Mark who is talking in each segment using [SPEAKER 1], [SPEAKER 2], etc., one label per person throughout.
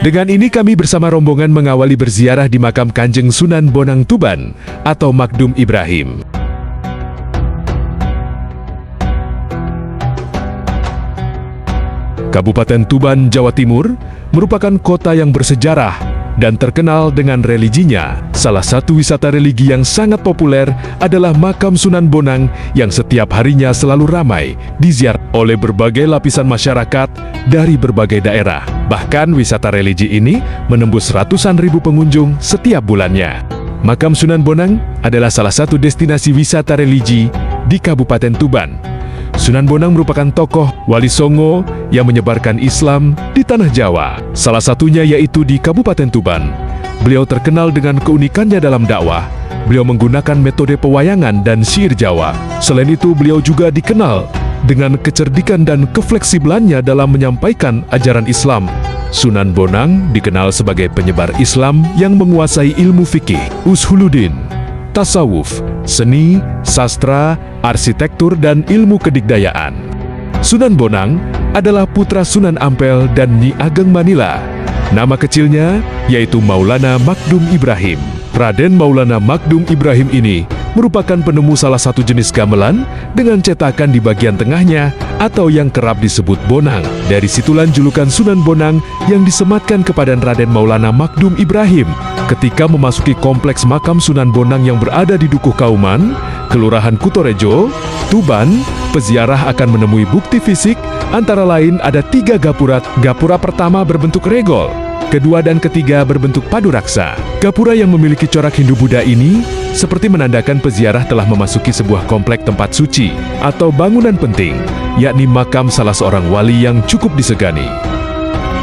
[SPEAKER 1] Dengan ini kami bersama rombongan mengawali berziarah di makam Kanjeng Sunan Bonang Tuban atau Makdum Ibrahim. Kabupaten Tuban, Jawa Timur merupakan kota yang bersejarah dan terkenal dengan religinya. Salah satu wisata religi yang sangat populer adalah makam Sunan Bonang yang setiap harinya selalu ramai diziarah oleh berbagai lapisan masyarakat dari berbagai daerah. Bahkan wisata religi ini menembus ratusan ribu pengunjung setiap bulannya. Makam Sunan Bonang adalah salah satu destinasi wisata religi di Kabupaten Tuban. Sunan Bonang merupakan tokoh Wali Songo yang menyebarkan Islam di tanah Jawa. Salah satunya yaitu di Kabupaten Tuban. Beliau terkenal dengan keunikannya dalam dakwah. Beliau menggunakan metode pewayangan dan syair Jawa. Selain itu, beliau juga dikenal dengan kecerdikan dan kefleksibelannya dalam menyampaikan ajaran Islam. Sunan Bonang dikenal sebagai penyebar Islam yang menguasai ilmu fikih, ushuluddin, tasawuf, seni, sastra, arsitektur, dan ilmu kedikdayaan. Sunan Bonang adalah putra Sunan Ampel dan Nyi Ageng Manila. Nama kecilnya yaitu Maulana Makdum Ibrahim. Raden Maulana Makdum Ibrahim ini merupakan penemu salah satu jenis gamelan dengan cetakan di bagian tengahnya atau yang kerap disebut bonang. Dari situlah julukan Sunan Bonang yang disematkan kepada Raden Maulana Makdum Ibrahim. Ketika memasuki kompleks makam Sunan Bonang yang berada di Dukuh Kauman, Kelurahan Kutorejo, Tuban, peziarah akan menemui bukti fisik antara lain ada 3 gapura. Gapura pertama berbentuk regol, kedua dan ketiga berbentuk padu raksa. Gapura yang memiliki corak Hindu-Buddha ini seperti menandakan peziarah telah memasuki sebuah komplek tempat suci atau bangunan penting, yakni makam salah seorang wali yang cukup disegani.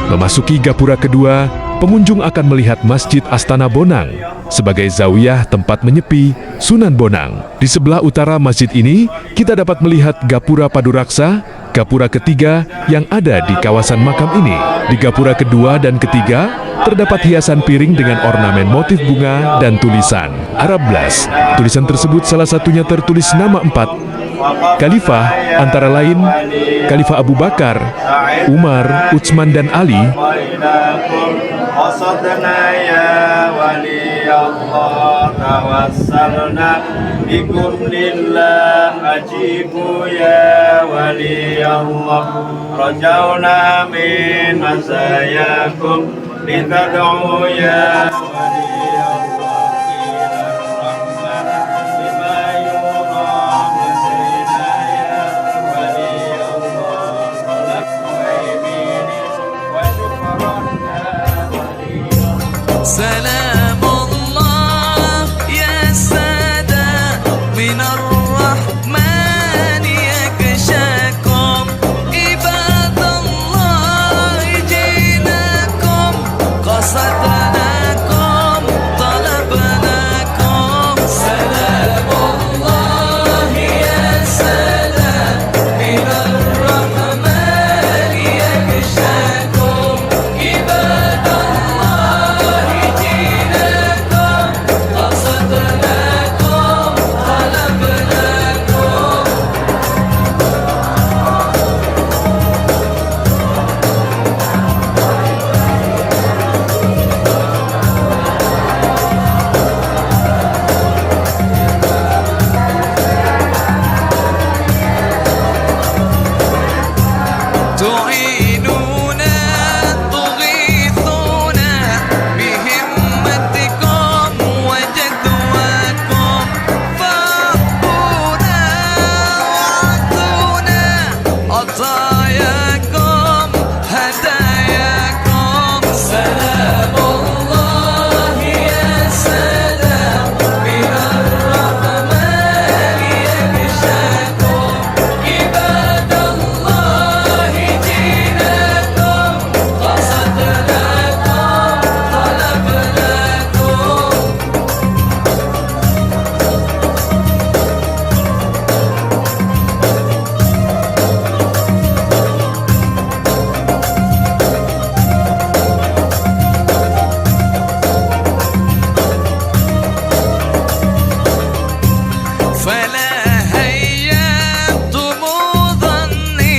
[SPEAKER 1] Memasuki gapura kedua, pengunjung akan melihat Masjid Astana Bonang sebagai zawiyah tempat menyepi Sunan Bonang. Di sebelah utara masjid ini, kita dapat melihat gapura padu raksa, gapura ketiga yang ada di kawasan makam ini. Di gapura kedua dan ketiga, terdapat hiasan piring dengan ornamen motif bunga dan tulisan Arab Blas. Tulisan tersebut salah satunya tertulis nama 4 Khalifah, antara lain Khalifah Abu Bakar, Umar, Utsman, dan Ali.
[SPEAKER 2] سلام الله يا سادة من الرحمن يكشاكم عباد الله جيناكم قصدناكم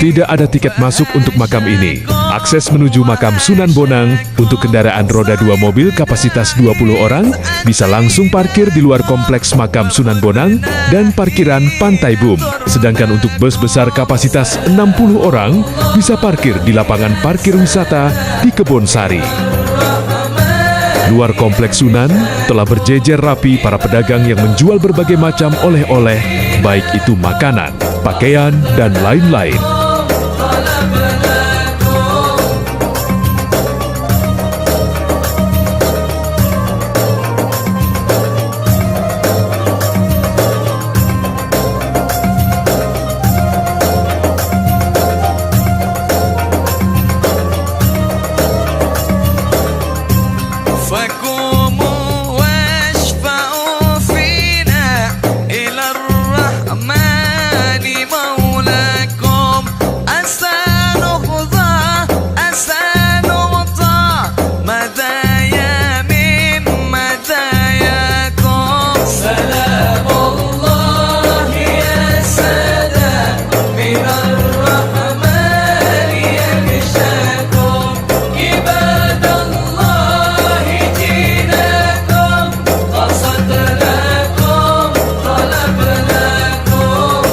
[SPEAKER 1] Tidak ada tiket masuk untuk makam ini. Akses menuju makam Sunan Bonang untuk kendaraan roda 2 mobil kapasitas 20 orang bisa langsung parkir di luar kompleks makam Sunan Bonang dan parkiran Pantai Bum. Sedangkan untuk bus besar kapasitas 60 orang bisa parkir di lapangan parkir wisata di Kebon Sari. Luar kompleks Sunan telah berjejer rapi para pedagang yang menjual berbagai macam oleh-oleh, baik itu makanan, pakaian, dan lain-lain.
[SPEAKER 2] فقوموا واشفعوا فينا إلى الرحمن مولاكم أسى نهضة أسى نهضة مدايا من مداياكم سلام الله يا سادة من الرحمن يغشاكم عباد الله جيناكم قصدناكم طلبناكم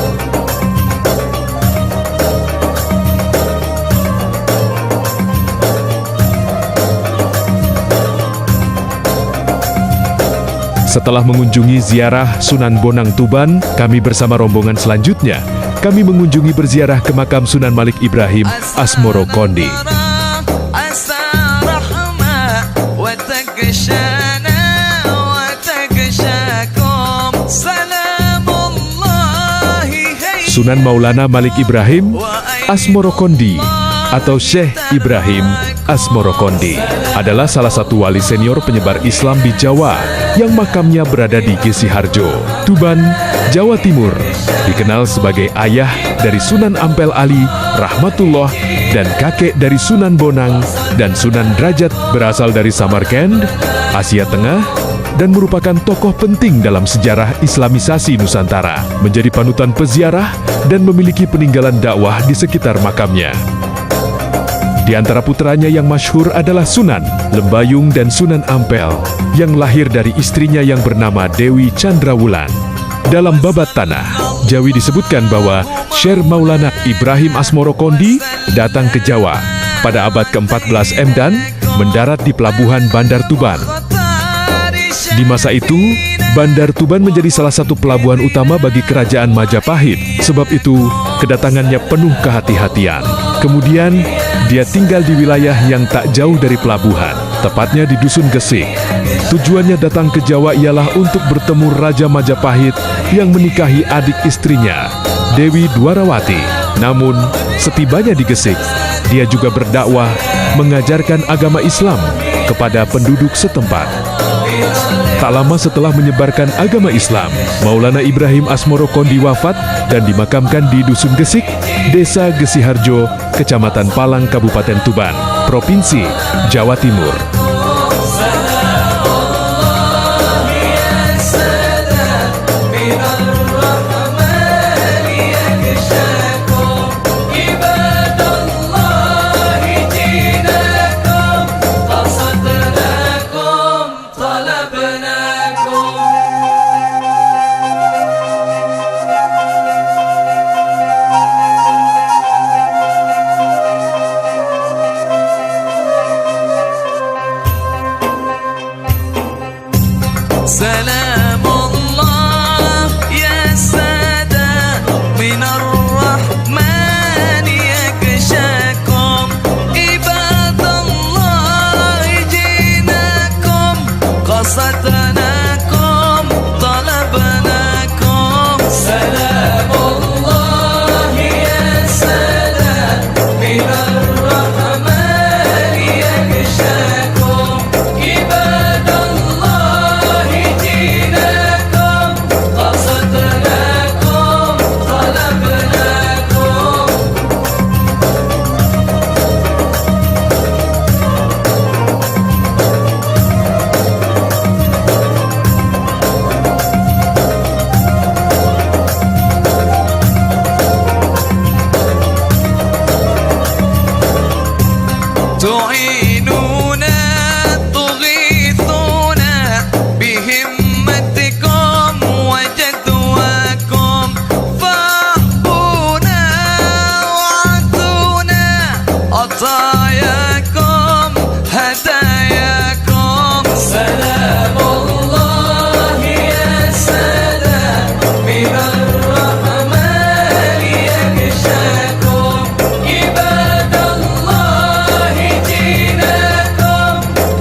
[SPEAKER 1] Setelah mengunjungi ziarah Sunan Bonang Tuban, kami bersama rombongan selanjutnya, kami mengunjungi berziarah ke makam Sunan Malik Ibrahim Asmoro Kondi.
[SPEAKER 2] أسى رحمة وتغشانا وتغشاكم سلام الله هي
[SPEAKER 1] Sunan Maulana Malik Ibrahim Asmoro Kondi atau Syekh Ibrahim Asmoro Kondi adalah salah satu wali senior penyebar Islam di Jawa yang makamnya berada di Gesiharjo, Tuban, Jawa Timur. Dikenal sebagai ayah dari Sunan Ampel Ali Rahmatullah dan kakek dari Sunan Bonang dan Sunan Derajat, berasal dari Samarkand, Asia Tengah, dan merupakan tokoh penting dalam sejarah Islamisasi Nusantara, menjadi panutan peziarah dan memiliki peninggalan dakwah di sekitar makamnya. Di antara putranya yang masyhur adalah Sunan Lembayung dan Sunan Ampel, yang lahir dari istrinya yang bernama Dewi Chandrawulan. Dalam Babat Tanah, Jawi disebutkan bahwa Syekh Maulana Ibrahim Asmoro Kondi datang ke Jawa pada abad ke-14 Emdan, mendarat di pelabuhan Bandar Tuban. Di masa itu, Bandar Tuban menjadi salah satu pelabuhan utama bagi kerajaan Majapahit. Sebab itu, kedatangannya penuh kehati-hatian. Kemudian, dia tinggal di wilayah yang tak jauh dari pelabuhan, tepatnya di Dusun Gesik. Tujuannya datang ke Jawa ialah untuk bertemu Raja Majapahit yang menikahi adik istrinya, Dewi Dwarawati. Namun, setibanya di Gesik, dia juga berdakwah mengajarkan agama Islam kepada penduduk setempat. Tak lama setelah menyebarkan agama Islam, Maulana Ibrahim Asmoro Kondi wafat dan dimakamkan di Dusun Gesik, Desa Gesiharjo, Kecamatan Palang, Kabupaten Tuban, Provinsi Jawa Timur.
[SPEAKER 2] سلام الله يا سادة من الرحمن يغشاكم عباد الله جيناكم قصدناكم طلبناكم سلام الله يا سادة من الرحمن يغشاكم عباد الله جيناكم تعينونا تغيثونا بهمتكم وجدواكم فاحبونا وعطونا عطاياكم هداياكم سلام الله يا سلام من الرحمن يغشاكم عباد الله جيناكم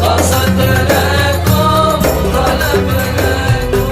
[SPEAKER 2] قصدناكم طلبناكم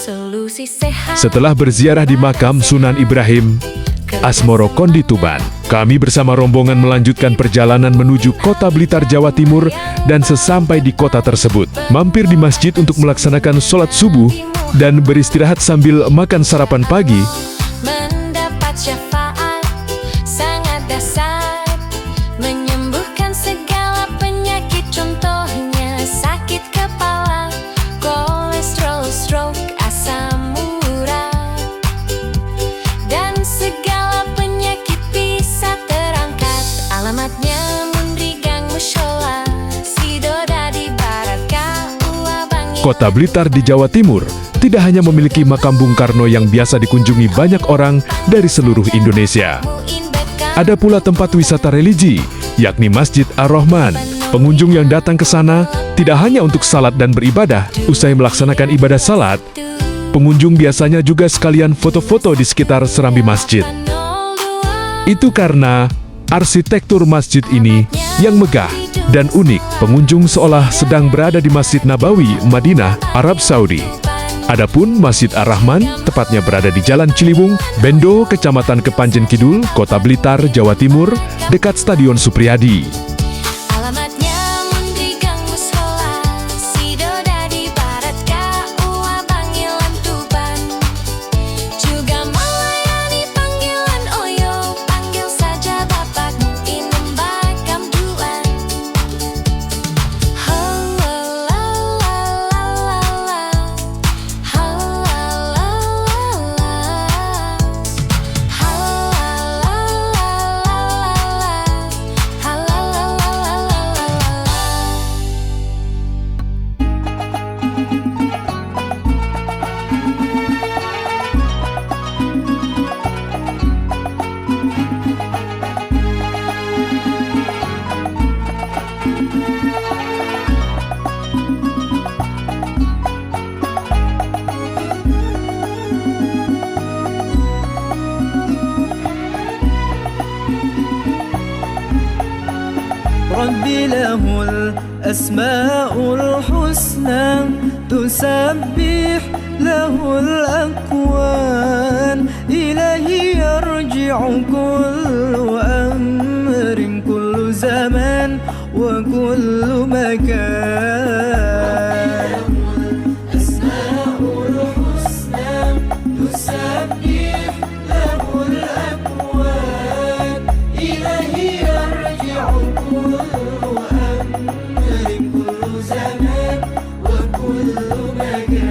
[SPEAKER 3] Solusi sehat.
[SPEAKER 1] Setelah berziarah di makam Sunan Ibrahim, Asmoro Kondi Tuban, kami bersama rombongan melanjutkan perjalanan menuju kota Blitar, Jawa Timur, dan sesampai di kota tersebut, mampir di masjid untuk melaksanakan sholat subuh dan beristirahat sambil makan sarapan pagi.
[SPEAKER 3] Mendapat syafaat sangat dahsyat, menyembuhkan segala penyakit, contohnya sakit kepala, kolesterol, stroke, asam urat, dan segala penyakit bisa terangkat. Alamatnya Mundrigang Mushola, Sidoda di Barat Kaua Bangil.
[SPEAKER 1] Kota Blitar di Jawa Timur tidak hanya memiliki makam Bung Karno yang biasa dikunjungi banyak orang dari seluruh Indonesia. Ada pula tempat wisata religi, yakni Masjid Ar-Rahman. Pengunjung yang datang ke sana tidak hanya untuk salat dan beribadah. Usai melaksanakan ibadah salat, pengunjung biasanya juga sekalian foto-foto di sekitar serambi masjid. Itu karena arsitektur masjid ini yang megah dan unik. Pengunjung seolah sedang berada di Masjid Nabawi, Madinah, Arab Saudi. Adapun Masjid Ar-Rahman tepatnya berada di Jalan Ciliwung, Bendo, Kecamatan Kepanjen Kidul, Kota Blitar, Jawa Timur, dekat Stadion Supriyadi.
[SPEAKER 3] Alamatnya Mundrigang Mushola, Sidoda di Barat Kaua Bangilan Tuban. Juga melayani panggilan Oyo, panggil saja Bapak Mu'inem Bakam Duan.
[SPEAKER 4] ربي له الأسماء الحسنى تسبح له الأكوان إليه يرجع كل أمر كل زمان وكل مكان الأسماء الحسنى تسبح له الأكوان إليه يرجع كل أمر كل زمان وكل مكان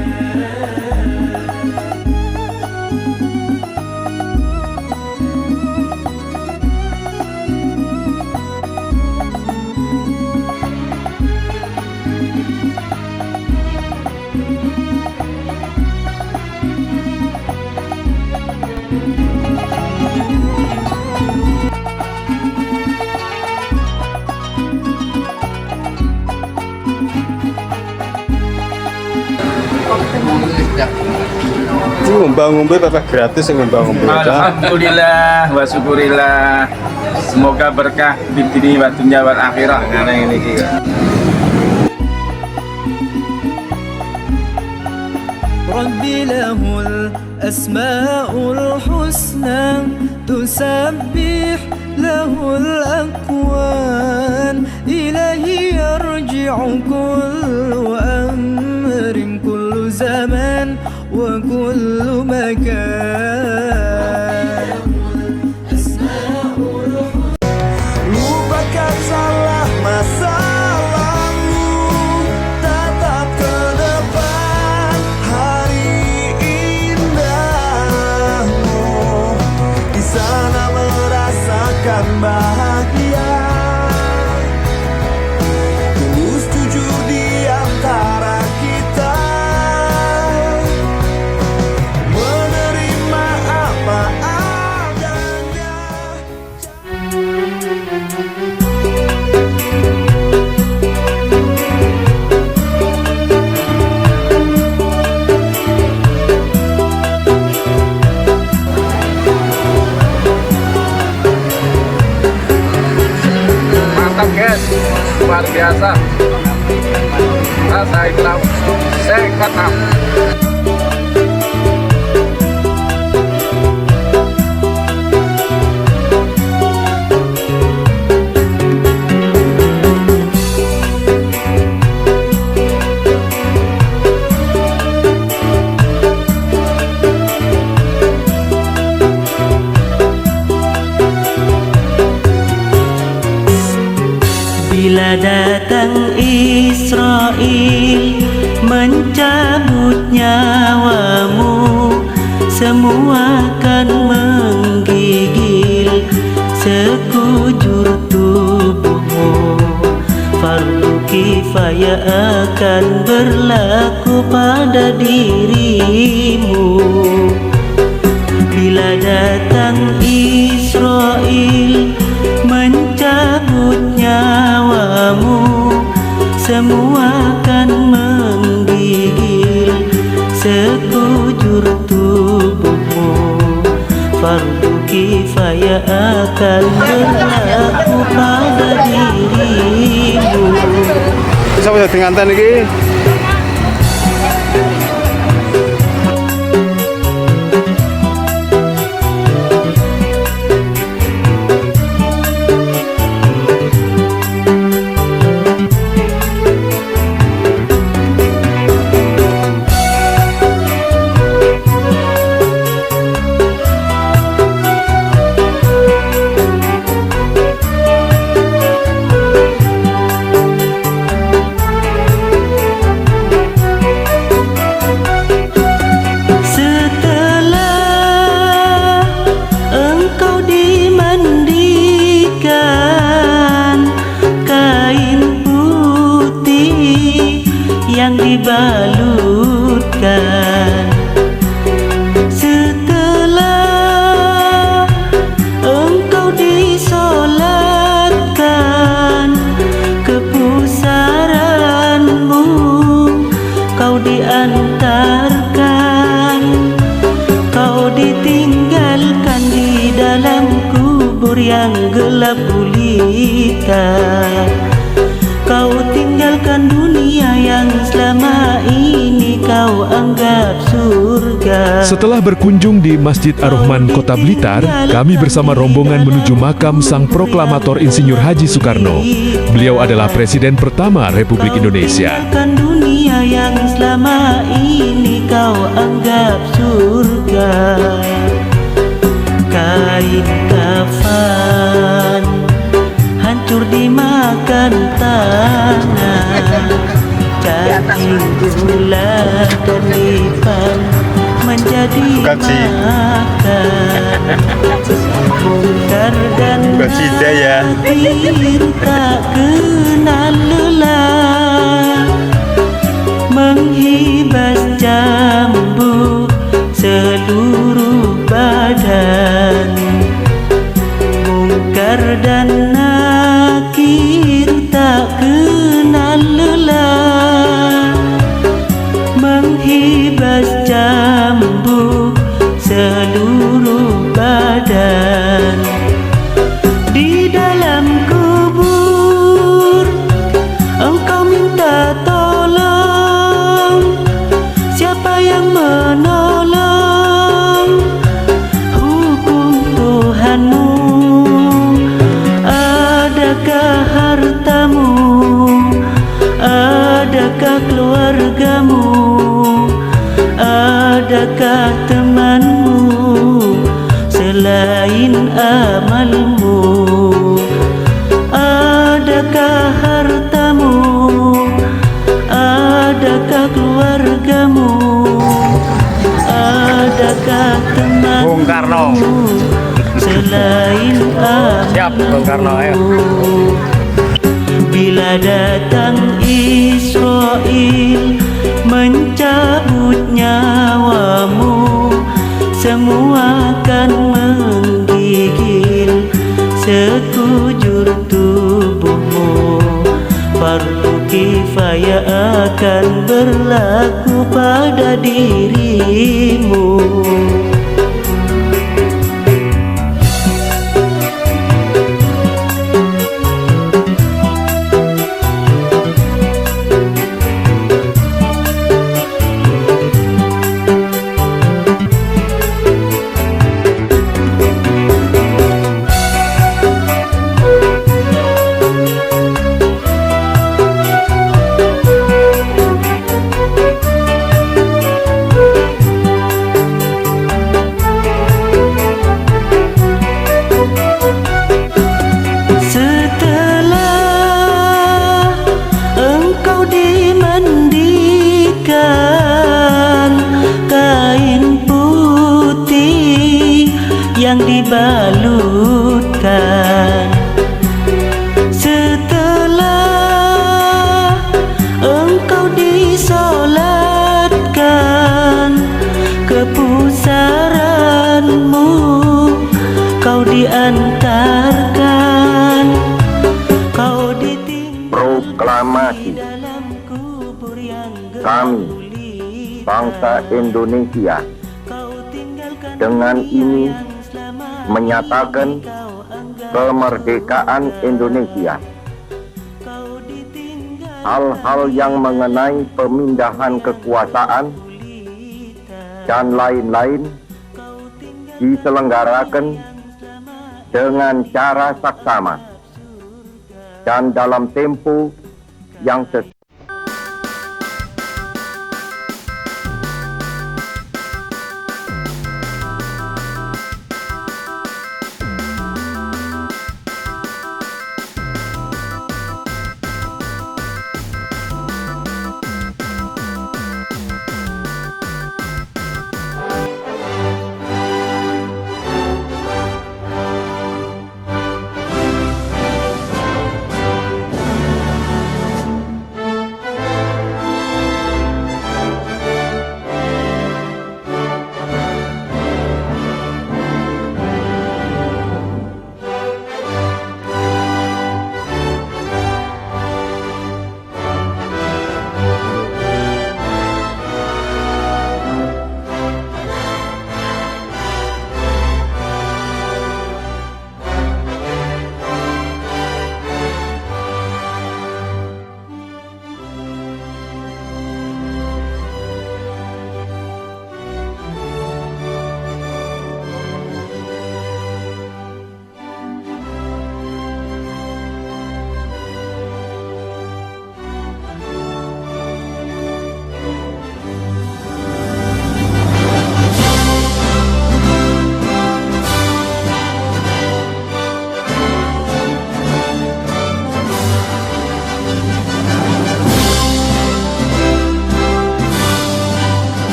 [SPEAKER 5] Ini ngumbang-ngumbe apa gratis yang ngumbang-ngumbe?
[SPEAKER 6] Alhamdulillah wa syukurillah. Semoga berkah di sini wa dunya wal akhirah karena ini iki.
[SPEAKER 2] ربي له الأسماء الحسنى تسبح له الأكوان إليه يرجع كل أمر كل زمان وكل مكان lupakan salah masa lalu, tatap ke depan hari indahmu. Di sana merasakan bahagia, tulus jujur di antara kita, menerima apa adanya.
[SPEAKER 6] Mantap guys, luar biasa. Rasa Islam sehat.
[SPEAKER 7] Bila datang Israel mencabut nyawamu, semua akan menggigil sekujur tubuhmu. Fardu kifayah akan berlaku pada dirimu. Bila datang Israel mencabut nyawamu, semua akan menggigil sekujur tubuhmu. Fardu kifayah akan berlaku pada dirimu.
[SPEAKER 5] Bisa bisa dengan iki.
[SPEAKER 7] Yang dibalutkan, setelah engkau disolatkan ke pusaranmu, kau diantarkan, kau ditinggalkan di dalam kubur yang gelap gulita. Kau tinggalkan dunia yang selama ini kau anggap surga.
[SPEAKER 1] Setelah berkunjung di Masjid Ar-Rahman Kota Blitar, kami bersama rombongan menuju makam Sang Proklamator Insinyur Haji Soekarno. Beliau adalah Presiden pertama Republik Indonesia.
[SPEAKER 7] Tinggalkan dunia yang selama ini kau anggap surga. Kain kafan hancur dimakan tanah, cacing gula dan lipan menjadi makan. Mungkar dan nakir tak kenal lelah, menghibas cambuk seluruh badan. Mungkar dan nakir tak kenal lelah, menghibas cambuk
[SPEAKER 8] Siap, Bung Karno, ayo.
[SPEAKER 7] Bila datang Israel mencabut nyawamu, semua akan menggigil sekujur tubuhmu. Fardu kifayah akan berlaku pada dirimu. Yang dibalutkan, setelah engkau disolatkan ke pusaranmu, kau diantarkan, kau ditinggal
[SPEAKER 9] Proklamasi.
[SPEAKER 7] di dalam kubur yang
[SPEAKER 9] Kami,
[SPEAKER 7] gelap
[SPEAKER 9] bangsa Indonesia,
[SPEAKER 7] kau tinggalkan
[SPEAKER 9] dengan ini
[SPEAKER 7] selama
[SPEAKER 9] menyatakan
[SPEAKER 7] kau anggap
[SPEAKER 9] kemerdekaan Indonesia.
[SPEAKER 7] kau ditinggal
[SPEAKER 9] Hal-hal yang mengenai pemindahan kekuasaan dan lain-lain diselenggarakan dengan cara saksama dan dalam tempo yang sesuai.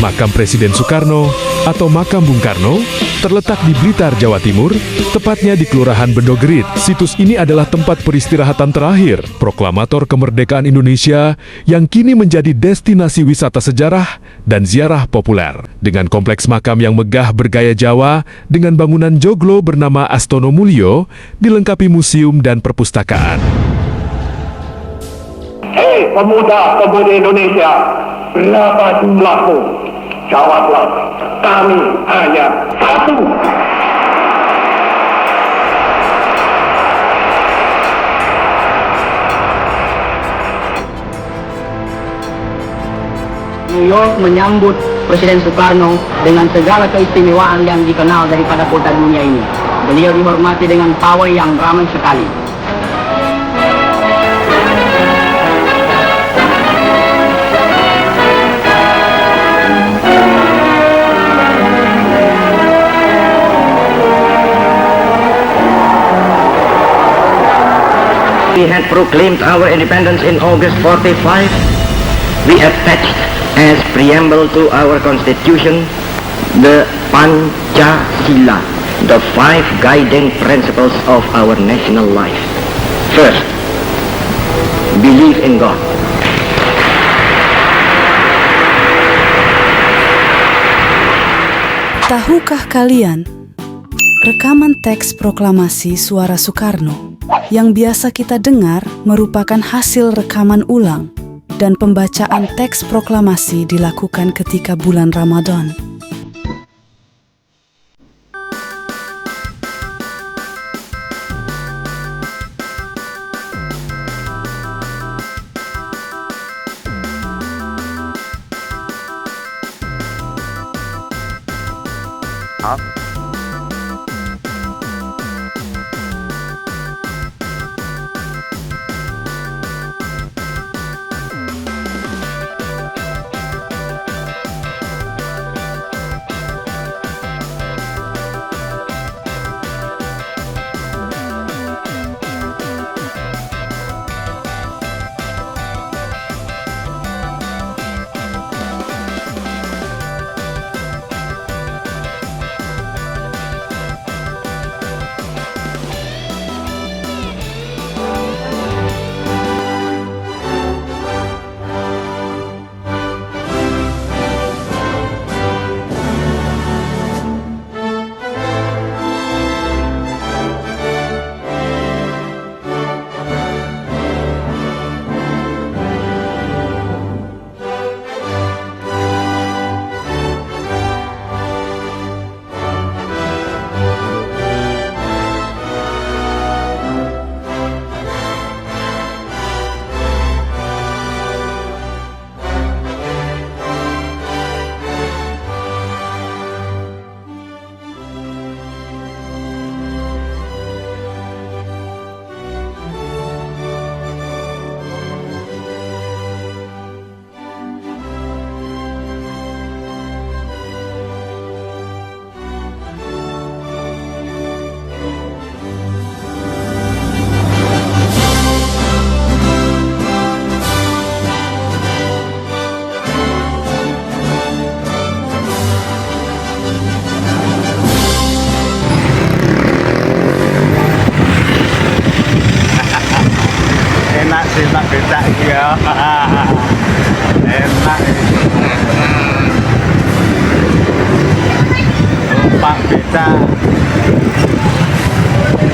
[SPEAKER 1] Makam Presiden Soekarno atau Makam Bung Karno terletak di Blitar, Jawa Timur, tepatnya di Kelurahan Bendogerit. Situs ini adalah tempat peristirahatan terakhir proklamator kemerdekaan Indonesia yang kini menjadi destinasi wisata sejarah dan ziarah populer. Dengan kompleks makam yang megah bergaya Jawa dengan bangunan joglo bernama Astono Mulyo, dilengkapi museum dan perpustakaan.
[SPEAKER 10] Hei pemuda-pemudi Indonesia, berapa jumlahmu? Jawablah, kami hanya satu.
[SPEAKER 8] New York menyambut Presiden Soekarno dengan segala keistimewaan yang dikenal daripada kota dunia ini. Beliau dihormati dengan pawai yang ramai sekali.
[SPEAKER 11] We had proclaimed our independence in August 45. We attached as preamble to our constitution the Pancasila, the 5 guiding principles of our national life. First, believe in God.
[SPEAKER 12] Tahukah kalian, rekaman teks proklamasi suara Soekarno yang biasa kita dengar merupakan hasil rekaman ulang dan pembacaan teks proklamasi dilakukan ketika bulan Ramadan.
[SPEAKER 5] Enak sih tak becak ya. Enak. Numpak becak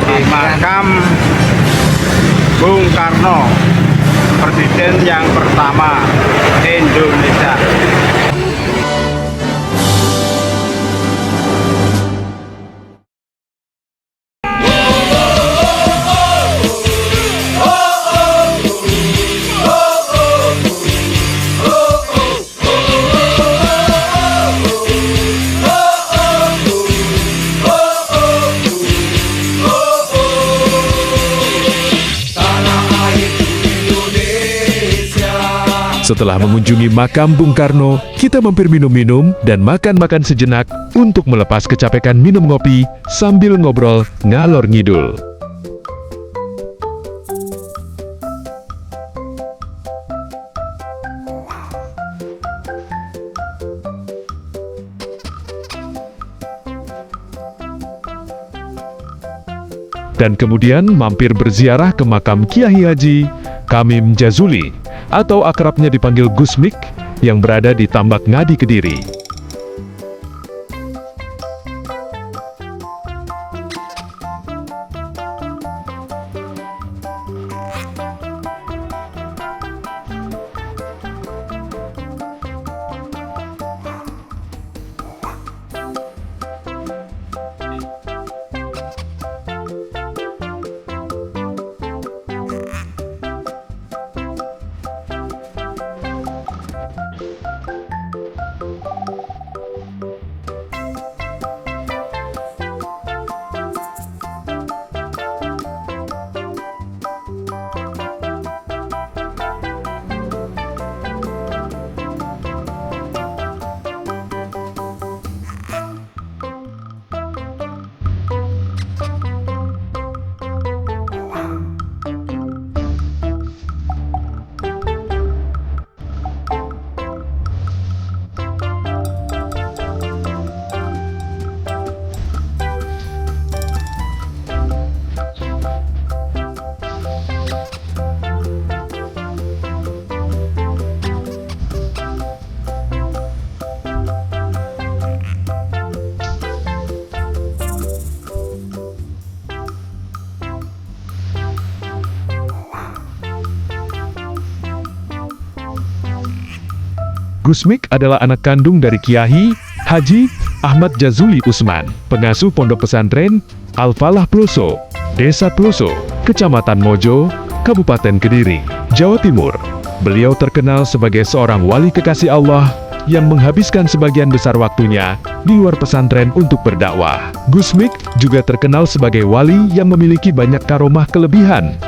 [SPEAKER 5] di makam Bung Karno, Presiden yang pertama Indonesia.
[SPEAKER 1] Setelah mengunjungi makam Bung Karno, kita mampir minum-minum dan makan-makan sejenak untuk melepas kecapekan minum ngopi sambil ngobrol ngalor ngidul. Dan kemudian mampir berziarah ke makam Kiai Haji Kamim Jazuli atau akrabnya dipanggil Gusmik yang berada di Tambak Ngadi, Kediri. Gusmik adalah anak kandung dari Kiai Haji Ahmad Jazuli Usman, pengasuh pondok pesantren Al-Falah Ploso, Desa Ploso, Kecamatan Mojo, Kabupaten Kediri, Jawa Timur. Beliau terkenal sebagai seorang wali kekasih Allah yang menghabiskan sebagian besar waktunya di luar pesantren untuk berdakwah. Gusmik juga terkenal sebagai wali yang memiliki banyak karomah kelebihan.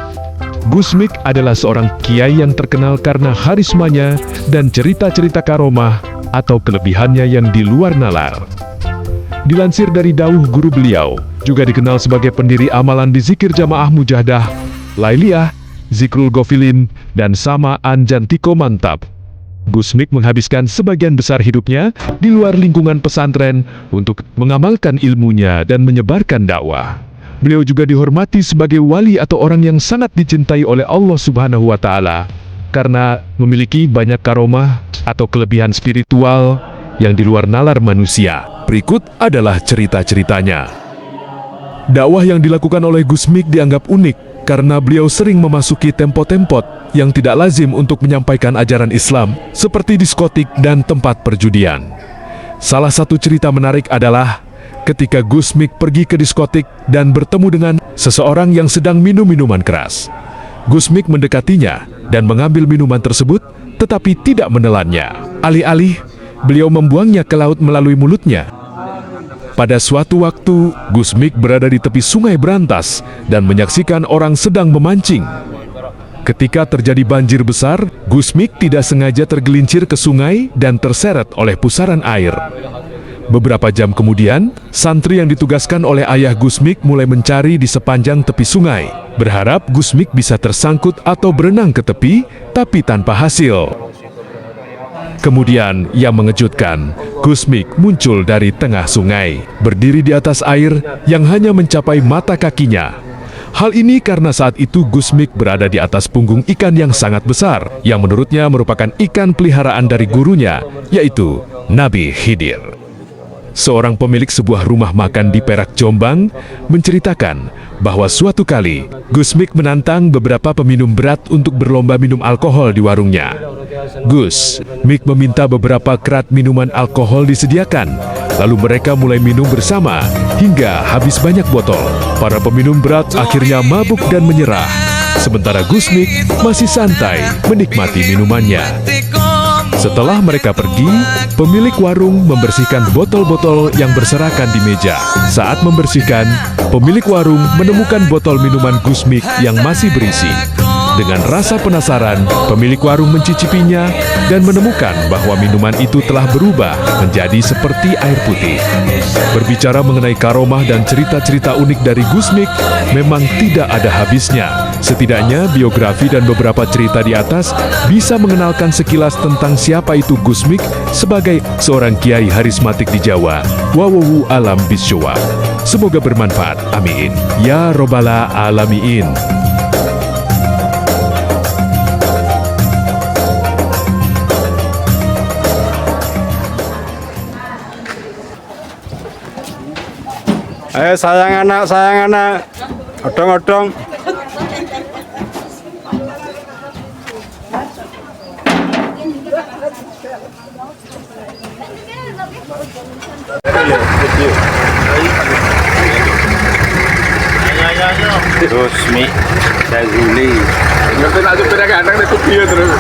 [SPEAKER 1] Gusmik adalah seorang kiai yang terkenal karena harismanya dan cerita-cerita karomah atau kelebihannya yang di luar nalar. Dilansir dari dawuh guru beliau, juga dikenal sebagai pendiri amalan di zikir jamaah mujahadah, lailiyah, zikrul gofilin, dan sama anjantiko mantap. Gusmik menghabiskan sebagian besar hidupnya di luar lingkungan pesantren untuk mengamalkan ilmunya dan menyebarkan dakwah. Beliau juga dihormati sebagai wali atau orang yang sangat dicintai oleh Allah Subhanahu wa Ta'ala karena memiliki banyak karomah atau kelebihan spiritual yang di luar nalar manusia. Berikut adalah cerita-ceritanya. Dakwah yang dilakukan oleh Gusmik dianggap unik karena beliau sering memasuki tempat-tempat yang tidak lazim untuk menyampaikan ajaran Islam seperti diskotik dan tempat perjudian. Salah satu cerita menarik adalah ketika Gusmik pergi ke diskotik dan bertemu dengan seseorang yang sedang minum minuman keras. Gusmik mendekatinya dan mengambil minuman tersebut, tetapi tidak menelannya. Alih-alih, beliau membuangnya ke laut melalui mulutnya. Pada suatu waktu, Gusmik berada di tepi sungai berantas dan menyaksikan orang sedang memancing. Ketika terjadi banjir besar, Gusmik tidak sengaja tergelincir ke sungai dan terseret oleh pusaran air. Beberapa jam kemudian, santri yang ditugaskan oleh ayah Gusmik mulai mencari di sepanjang tepi sungai, berharap Gusmik bisa tersangkut atau berenang ke tepi, tapi tanpa hasil. Kemudian, yang mengejutkan, Gusmik muncul dari tengah sungai, berdiri di atas air yang hanya mencapai mata kakinya. Hal ini karena saat itu Gusmik berada di atas punggung ikan yang sangat besar, yang menurutnya merupakan ikan peliharaan dari gurunya, yaitu Nabi Khidir. Seorang pemilik sebuah rumah makan di Perak, Jombang, menceritakan bahwa suatu kali Gusmik menantang beberapa peminum berat untuk berlomba minum alkohol di warungnya. Gusmik meminta beberapa kerat minuman alkohol disediakan, lalu mereka mulai minum bersama hingga habis banyak botol. Para peminum berat akhirnya mabuk dan menyerah, sementara Gusmik masih santai menikmati minumannya. Setelah mereka pergi, pemilik warung membersihkan botol-botol yang berserakan di meja. Saat membersihkan, pemilik warung menemukan botol minuman Gusmik yang masih berisi. Dengan rasa penasaran, pemilik warung mencicipinya dan menemukan bahwa minuman itu telah berubah menjadi seperti air putih. Berbicara mengenai karomah dan cerita-cerita unik dari Gusmik memang tidak ada habisnya. Setidaknya biografi dan beberapa cerita di atas bisa mengenalkan sekilas tentang siapa itu Gusmik sebagai seorang kiai harismatik di Jawa. Wallahu alam bisyawab. Semoga bermanfaat. Amin. Ya Robbal Alamin.
[SPEAKER 5] Ayo sayang anak, odong-odong.
[SPEAKER 6] Gusmik Jazuli.
[SPEAKER 5] Ngerti nak supir kadang nek video terus.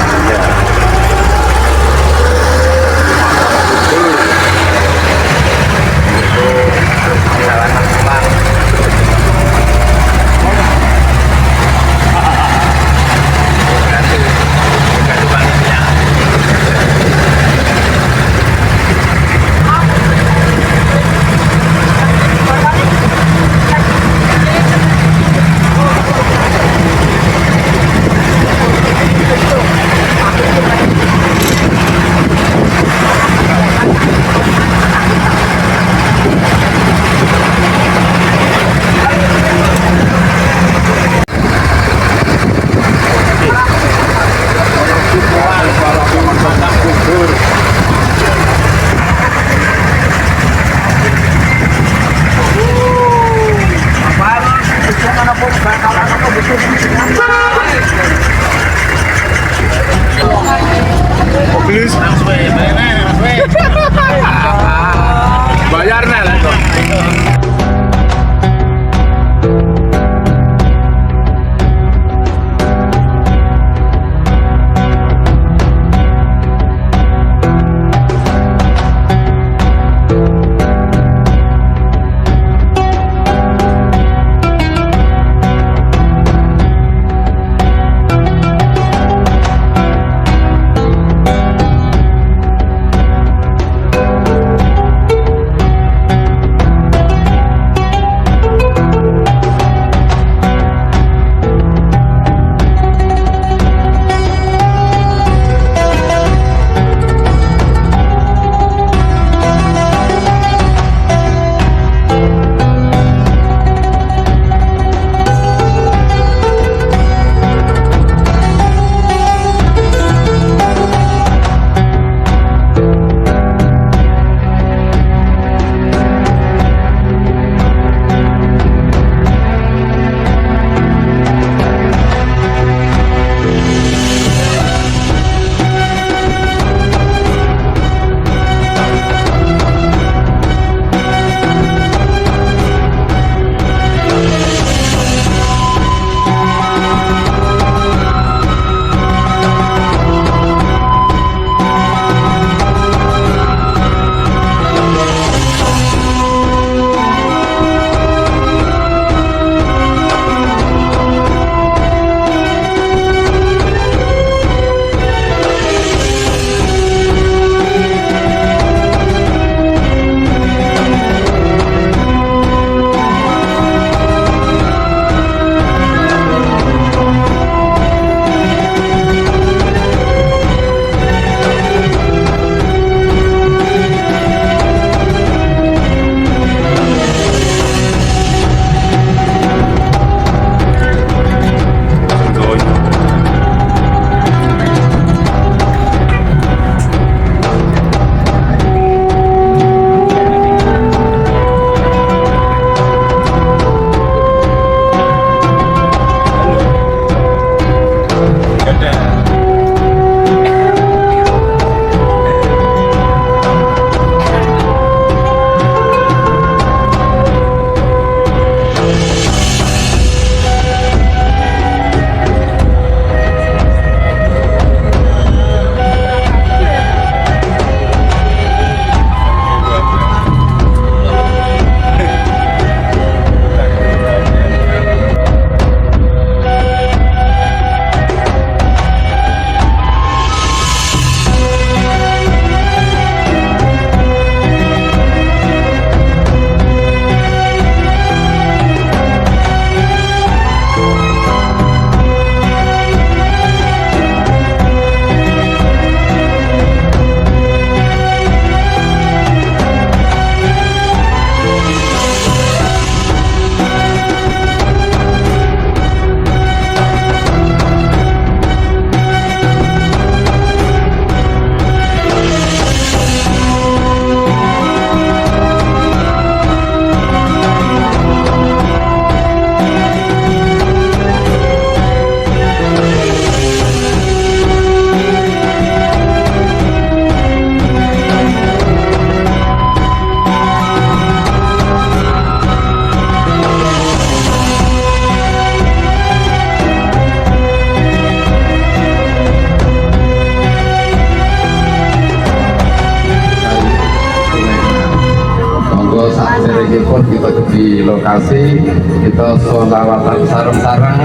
[SPEAKER 13] kasih kita sholawatan sareng-sareng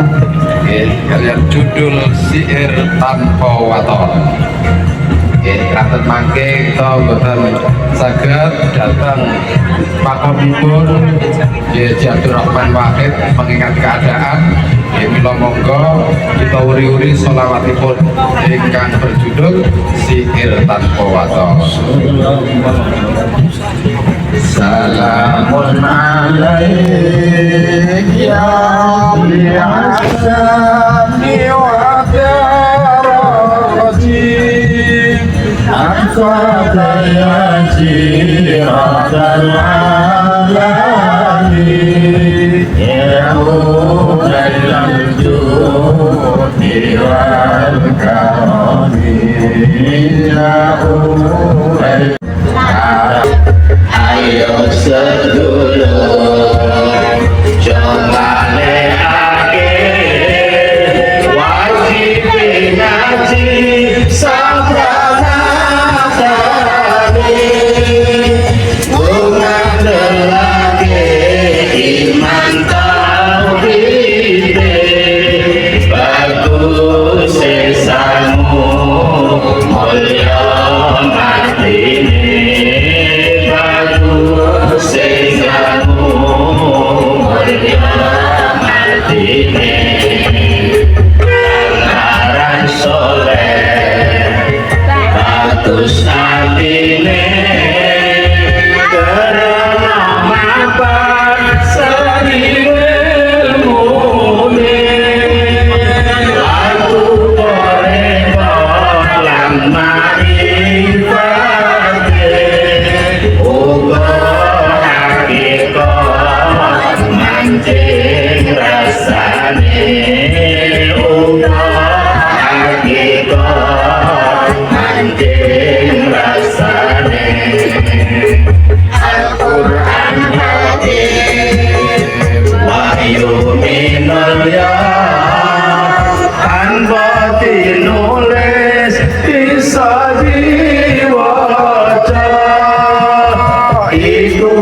[SPEAKER 13] kalian judul Syair Tanpa Waton. Katut mangke kita boten saged datang makomipun Haji Abdurrahman Wahid mengingat keadaan. Mila monggo kita uri-uri sholawatipun ingkang berjudul Syair Tanpa Waton. Salamun alaik ya bi'asami wa darajim Aqfata ya jiratal alamin Ya ulal judi wal karami Ya ulal ayo sedulur jongane ake wajib ngaji sabrana tani mengandelake iman tauhid bagus sesamu mulya matine Singgamu mulia matine Anggaran soleh bagus atine Karena mapan sariwilmune Lagu korepot lama infate mancing rasane uga hakikat mancing rasane Al-Quran hadis wahyu minalya tanpa dinulis bisa diwaca iku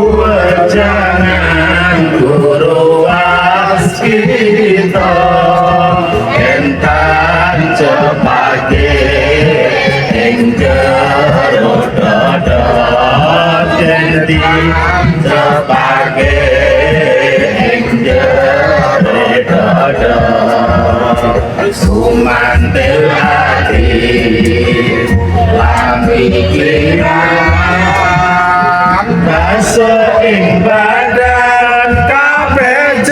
[SPEAKER 13] jangan guru waskita entan cepake ing jero dada jenti cepake ing jero dada sumantel hati pamikiran basa ing badan kabeh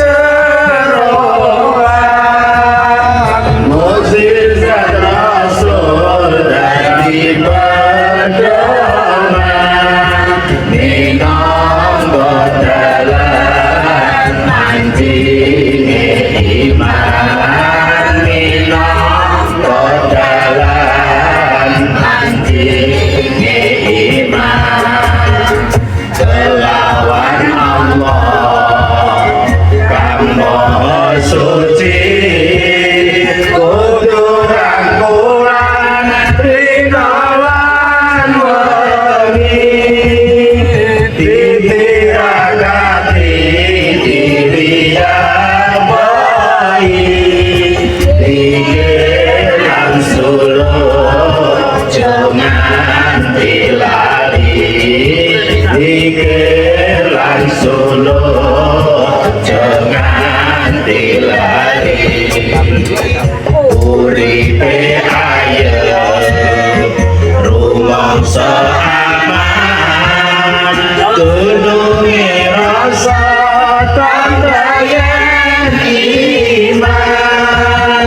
[SPEAKER 13] jeroan mukjizat rasul dadi pedoman minangka dalan mancinge iman minangka dalan mancinge iman kelawan Allah kang maha suci kudu rangkulan rina lan wengi ditiragati diriya bayi digelang suluh jangan dilari digelang suluh jangan dilari uripe ayem rumangsa aman tulungi rasa tandayan iman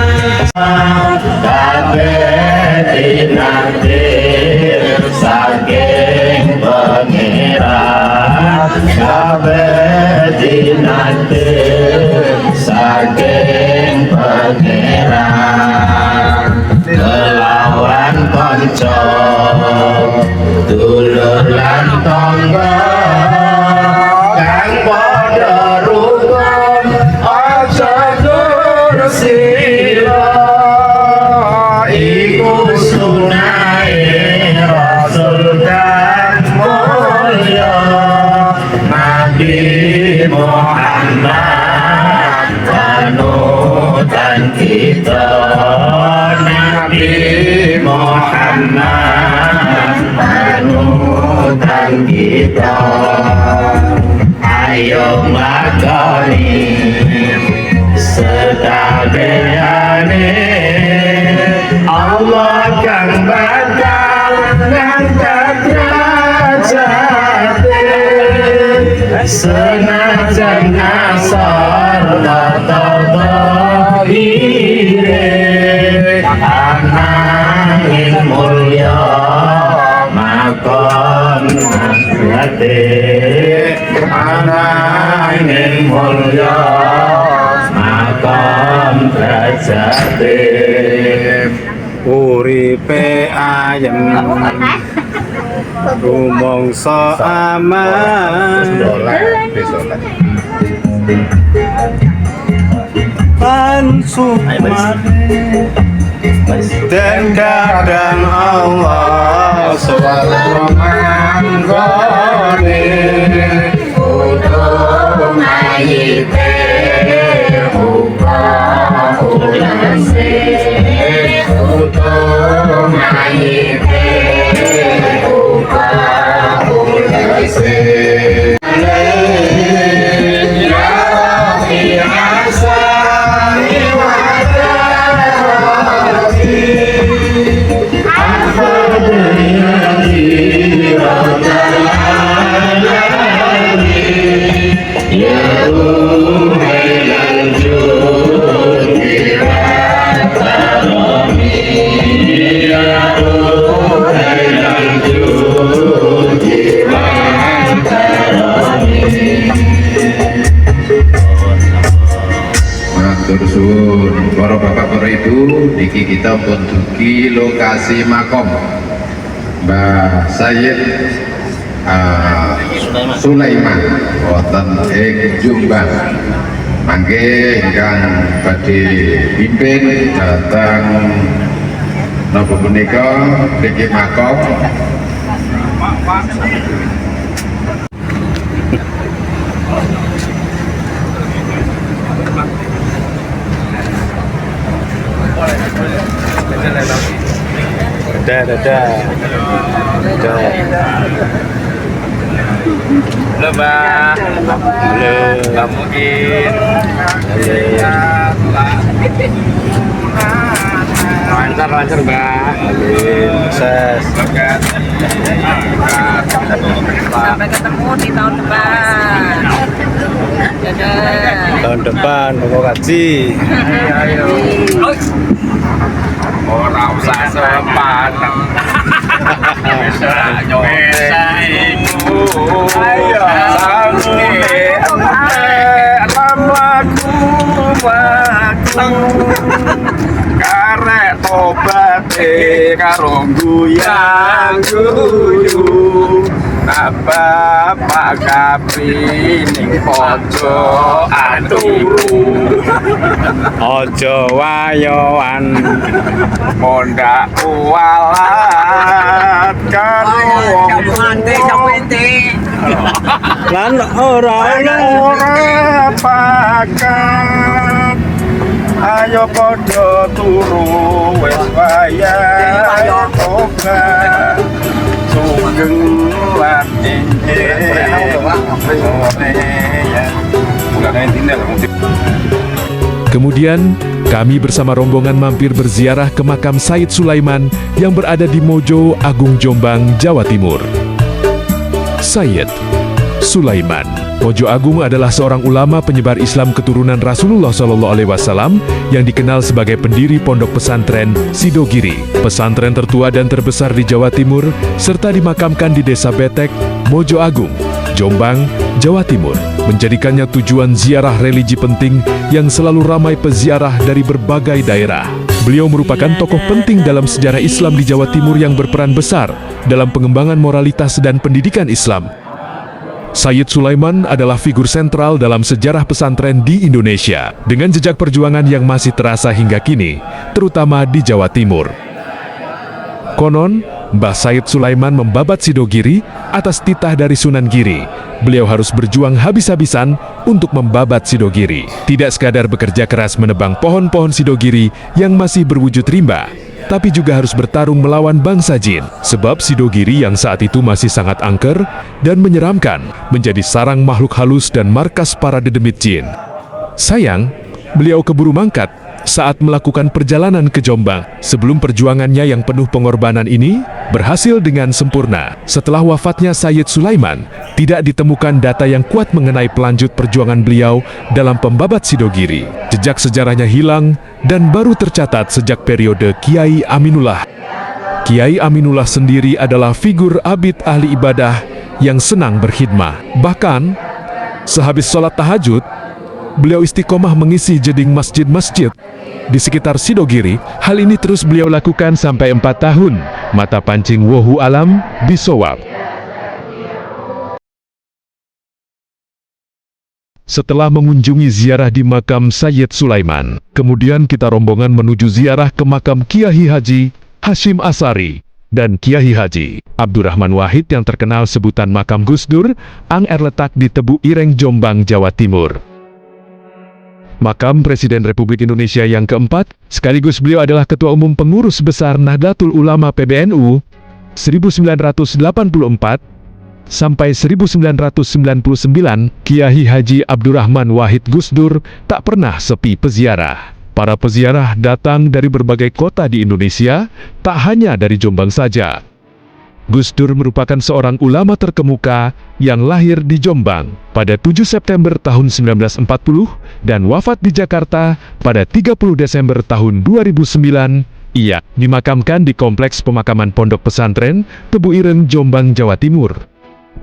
[SPEAKER 13] kabeh dinantir saking pangeran kabeh dinantir saking pangeran kelawan kanca dulur lan tangga kang padha rukun aja dursila iku sunahe rasul kang mulya Nabi Muhammad anak panutan kita. Ayo lakoni sekabehane, Allah kang bakal ngangkat derajate. Senajan asor ire, ananging mulya makom akhirate. Ananging mulya makom derajate.
[SPEAKER 5] Uripe ayem rumangsa aman, pansumat dan kadang Allah swarga manggone.
[SPEAKER 13] Utuh mayite uga ulase, utuh mayite uga ulase. Ya Rabbi asani wa tarati, afadiyati rabbal alamin. Ya Ruhailan judi wa karami, ya Ruhailan judi wa karami.
[SPEAKER 14] Matur suwun para bapak para ibu, niki kita pun dugi lokasi makom Mbah Sayyid Sulaiman wonten ing Jombang. Mangke ingkang badhe pimpin dhateng napa punika niki makom
[SPEAKER 6] Halo Mbak. Halo. Nggak mungkin. Lancar Mbak. Sukses.
[SPEAKER 15] Sampai ketemu di tahun depan. Dadah.
[SPEAKER 5] Tahun depan mau kaji.
[SPEAKER 6] Ayo. Ora usah sempat. Bisa ibu. Ayo. Sampai lamaku karek tobate karo guyang guyu. Bapak Kapri ning pojokan turu,
[SPEAKER 5] Ojo wayoan
[SPEAKER 6] mondak kualat karo wong
[SPEAKER 5] lan ora pakat. Ayo padha turu wis wayah tobat. Sugeng lan
[SPEAKER 1] Kemudian, kami bersama rombongan mampir berziarah ke makam Sayyid Sulaiman yang berada di Mojo Agung Jombang, Jawa Timur. Sayyid Sulaiman Mojo Agung adalah seorang ulama penyebar Islam keturunan Rasulullah SAW yang dikenal sebagai pendiri pondok pesantren Sidogiri, pesantren tertua dan terbesar di Jawa Timur, serta dimakamkan di Desa Betek, Mojo Agung, Jombang, Jawa Timur, menjadikannya tujuan ziarah religi penting yang selalu ramai peziarah dari berbagai daerah. Beliau merupakan tokoh penting dalam sejarah Islam di Jawa Timur yang berperan besar dalam pengembangan moralitas dan pendidikan Islam. Sayyid Sulaiman adalah figur sentral dalam sejarah pesantren di Indonesia, dengan jejak perjuangan yang masih terasa hingga kini, terutama di Jawa Timur. Konon, Mbah Sayyid Sulaiman membabat Sidogiri atas titah dari Sunan Giri. Beliau harus berjuang habis-habisan untuk membabat Sidogiri. Tidak sekadar bekerja keras menebang pohon-pohon Sidogiri yang masih berwujud rimba, tapi juga harus bertarung melawan bangsa jin. Sebab Sidogiri yang saat itu masih sangat angker dan menyeramkan menjadi sarang makhluk halus dan markas para dedemit jin. Sayang, beliau keburu mangkat saat melakukan perjalanan ke Jombang. Sebelum perjuangannya yang penuh pengorbanan ini berhasil dengan sempurna. Setelah wafatnya Sayyid Sulaiman, tidak ditemukan data yang kuat mengenai pelanjut perjuangan beliau dalam pembabat Sidogiri. Jejak sejarahnya hilang dan baru tercatat sejak periode Kiai Aminullah. Kiai Aminullah sendiri adalah figur abid ahli ibadah yang senang berkhidmah. Bahkan, sehabis sholat tahajud, beliau istiqomah mengisi jeding masjid-masjid di sekitar Sidogiri. Hal ini terus beliau lakukan sampai 4 tahun. Mata pancing wohu alam bisawab. Setelah mengunjungi ziarah di makam Sayyid Sulaiman, kemudian kita rombongan menuju ziarah ke makam Kiai Haji Hashim Asari dan Kiai Haji Abdurrahman Wahid yang terkenal sebutan makam Gus Dur, ang letak di Tebu Ireng, Jombang, Jawa Timur. Makam Presiden Republik Indonesia yang keempat, sekaligus beliau adalah Ketua Umum Pengurus Besar Nahdlatul Ulama PBNU 1984 sampai 1999, Kiai Haji Abdurrahman Wahid Gus Dur tak pernah sepi peziarah. Para peziarah datang dari berbagai kota di Indonesia, tak hanya dari Jombang saja. Gus Dur merupakan seorang ulama terkemuka yang lahir di Jombang pada 7 September tahun 1940 dan wafat di Jakarta pada 30 Desember tahun 2009. Ia dimakamkan di Kompleks Pemakaman Pondok Pesantren Tebu Ireng, Jombang, Jawa Timur.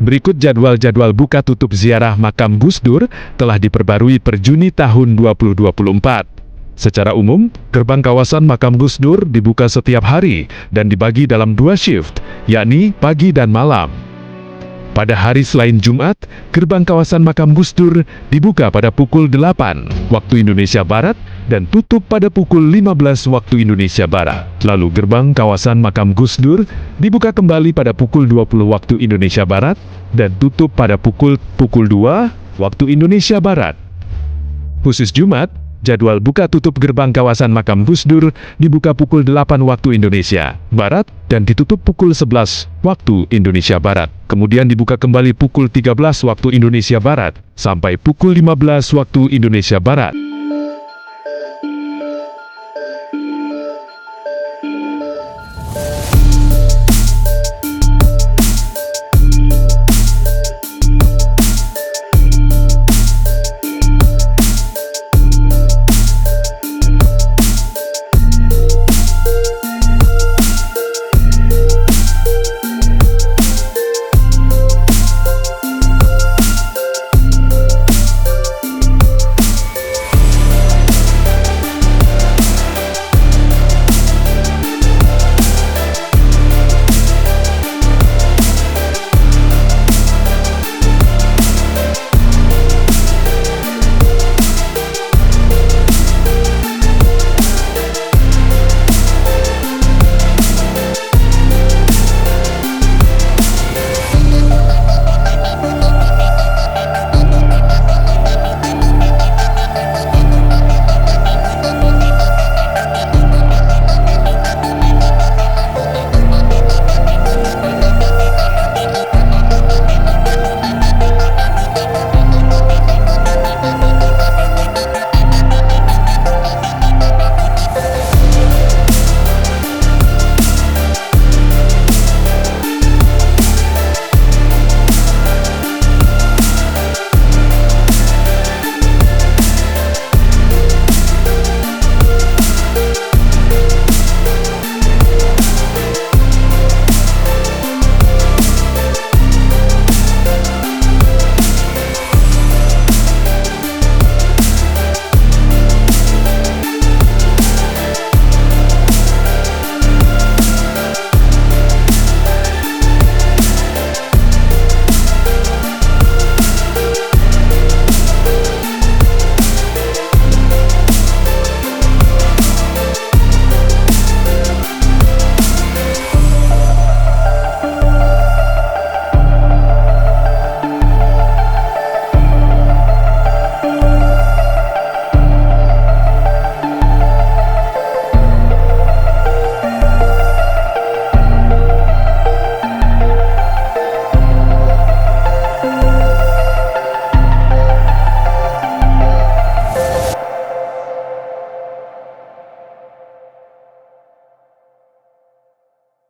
[SPEAKER 1] Berikut jadwal-jadwal buka tutup ziarah makam Gus Dur telah diperbarui per Juni tahun 2024. Secara umum, gerbang kawasan makam Gus Dur dibuka setiap hari dan dibagi dalam 2 shift, yakni pagi dan malam. Pada hari selain Jumat, gerbang kawasan makam Gus Dur dibuka pada pukul 8 waktu Indonesia Barat dan tutup pada pukul 15 waktu Indonesia Barat. Lalu gerbang kawasan makam Gus Dur dibuka kembali pada pukul 20 waktu Indonesia Barat dan tutup pada pukul 2 waktu Indonesia Barat. Khusus Jumat, jadwal buka tutup gerbang kawasan makam Gus Dur dibuka pukul 8 waktu Indonesia Barat dan ditutup pukul 11 waktu Indonesia Barat. Kemudian dibuka kembali pukul 13 waktu Indonesia Barat sampai pukul 15 waktu Indonesia Barat.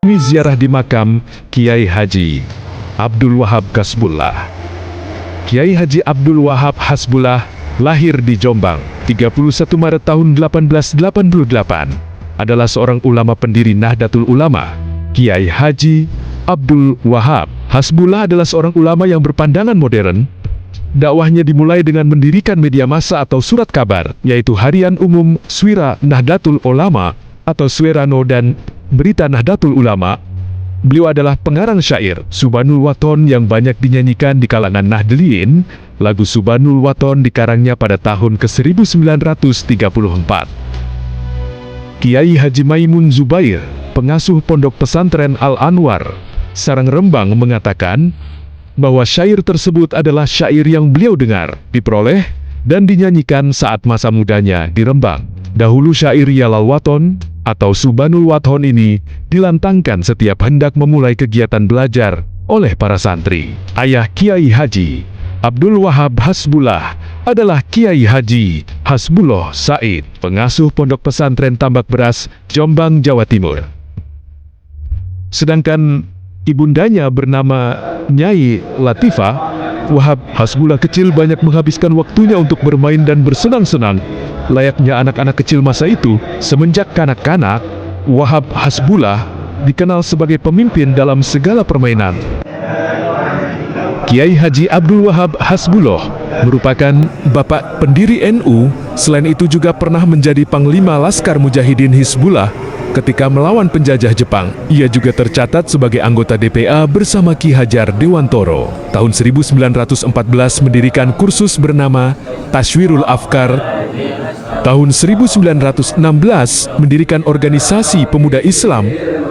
[SPEAKER 1] Ziarah di makam Kiai Haji Abdul Wahab Hasbullah. Kiai Haji Abdul Wahab Hasbullah lahir di Jombang 31 Maret tahun 1888. Adalah seorang ulama pendiri Nahdlatul Ulama. Kiai Haji Abdul Wahab Hasbullah adalah seorang ulama yang berpandangan modern. Dakwahnya dimulai dengan mendirikan media massa atau surat kabar, yaitu Harian Umum Swira Nahdlatul Ulama atau Swirano dan Berita Nahdlatul Ulama. Beliau adalah pengarang syair Subhanul Waton yang banyak dinyanyikan di kalangan Nahdliyin. Lagu Subhanul Waton dikarangnya pada tahun ke-1934. Kiai Haji Maimun Zubair, pengasuh Pondok Pesantren Al-Anwar, Sarang Rembang, mengatakan bahwa syair tersebut adalah syair yang beliau dengar, diperoleh, dan dinyanyikan saat masa mudanya di Rembang. Dahulu syair Yalal Waton atau Subhanul Waton ini dilantangkan setiap hendak memulai kegiatan belajar oleh para santri. Ayah Kiai Haji Abdul Wahab Hasbullah adalah Kiai Haji Hasbullah Said, pengasuh Pondok Pesantren Tambak Beras, Jombang, Jawa Timur. Sedangkan ibundanya bernama Nyai Latifah. Wahab Hasbullah kecil banyak menghabiskan waktunya untuk bermain dan bersenang-senang, layaknya anak-anak kecil masa itu. Semenjak kanak-kanak, Wahab Hasbullah dikenal sebagai pemimpin dalam segala permainan. Kiai Haji Abdul Wahab Hasbullah merupakan bapak pendiri NU. Selain itu juga pernah menjadi Panglima Laskar Mujahidin Hizbullah ketika melawan penjajah Jepang. Ia juga tercatat sebagai anggota DPA bersama Ki Hajar Dewantoro. Tahun 1914 mendirikan kursus bernama Taswirul Afkar. Tahun 1916 mendirikan organisasi pemuda Islam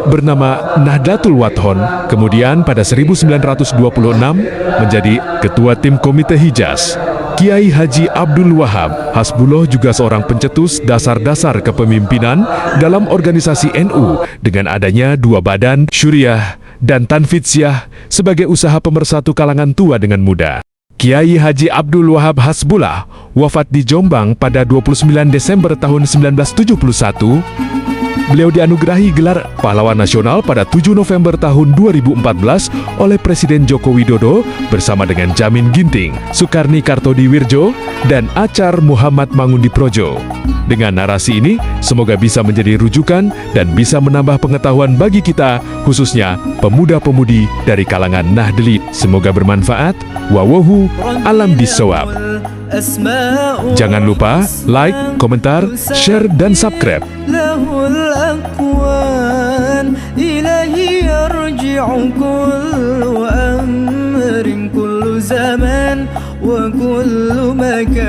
[SPEAKER 1] bernama Nahdlatul Wathon. Kemudian pada 1926 menjadi Ketua Tim Komite Hijaz. Kiai Haji Abdul Wahab Hasbullah juga seorang pencetus dasar-dasar kepemimpinan dalam organisasi NU dengan adanya dua badan, Syuriah dan Tanfidziyah, sebagai usaha pemersatu kalangan tua dengan muda. Kiai Haji Abdul Wahab Hasbullah wafat di Jombang pada 29 Desember tahun 1971. Beliau dianugerahi gelar Pahlawan Nasional pada 7 November tahun 2014 oleh Presiden Joko Widodo bersama dengan Jamin Ginting, Sukarni Kartodiwirjo, dan Acar Muhammad Mangundiprojo. Dengan narasi ini, semoga bisa menjadi rujukan dan bisa menambah pengetahuan bagi kita, khususnya pemuda-pemudi dari kalangan Nahdli. Semoga bermanfaat. Wallahu a'lam bishawab. Jangan lupa like, komentar, share, dan subscribe.
[SPEAKER 2] Lahul akwan ilahi yarji'u kullu amrin kullu zaman wa kullu makan.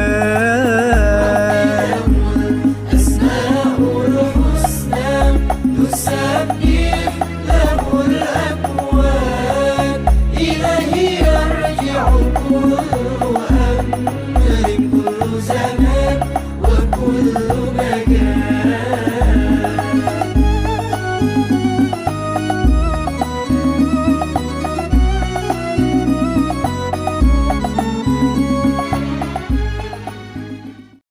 [SPEAKER 2] Asma'ul husna tusabbih lahul akwan ilahi yarji'u kullu amrin kullu zaman wa kullu makan.